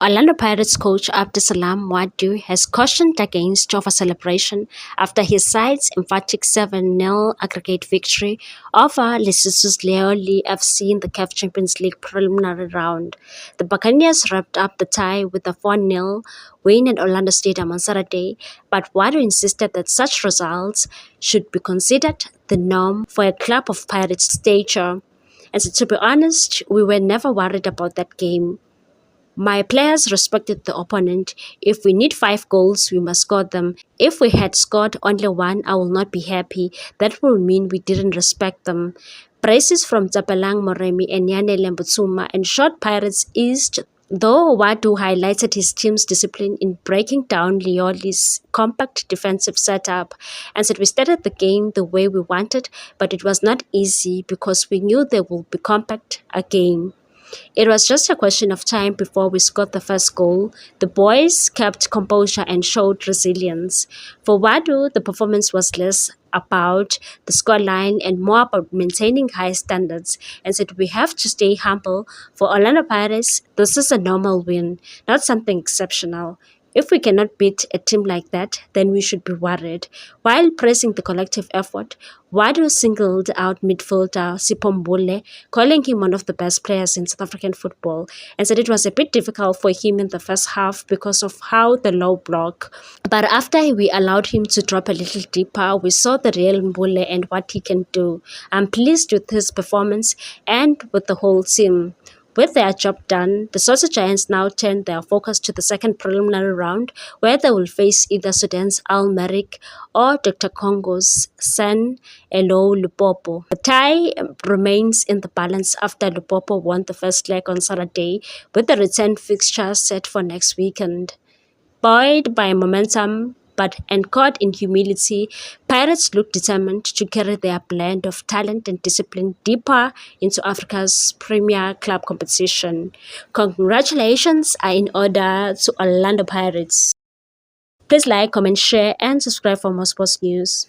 Orlando Pirates coach Abdisalam Wadu has cautioned against over-celebration after his side's emphatic 7-0 aggregate victory over Lesotho's Leoli FC in the CAF Champions League preliminary round. The Buccaneers wrapped up the tie with a 4-0 win at Orlando Stadium on Saturday, but Wadu insisted that such results should be considered the norm for a club of Pirates' stature. And so, to be honest, we were never worried about that game. My players respected the opponent. If we need 5 goals, we must score them. If we had scored only one, I will not be happy. That will mean we didn't respect them. Praises from Zapelang Moremi and Yane Lembutsuma ensured Pirates East, though Wadu highlighted his team's discipline in breaking down Lioli's compact defensive setup and said we started the game the way we wanted, but it was not easy because we knew they would be compact again. It was just a question of time before we scored the first goal. The boys kept composure and showed resilience. For Wadu, the performance was less about the scoreline and more about maintaining high standards and said we have to stay humble. For Orlando Pirates, this is a normal win, not something exceptional. If we cannot beat a team like that, then we should be worried. While praising the collective effort, Wadu singled out midfielder Sipho Mbule, calling him one of the best players in South African football, and said it was a bit difficult for him in the first half because of how the low block. But after we allowed him to drop a little deeper, we saw the real Mbule and what he can do. I'm pleased with his performance and with the whole team. With their job done, the Sosa Giants now turn their focus to the second preliminary round, where they will face either Sudan's Al Merrikh or Dr. Congo's San Elo Lupopo. The tie remains in the balance after Lupopo won the first leg on Saturday, with the return fixture set for next weekend. Buoyed by momentum but anchored in humility, Pirates look determined to carry their blend of talent and discipline deeper into Africa's premier club competition. Congratulations are in order to Orlando Pirates. Please like, comment, share, and subscribe for more sports news.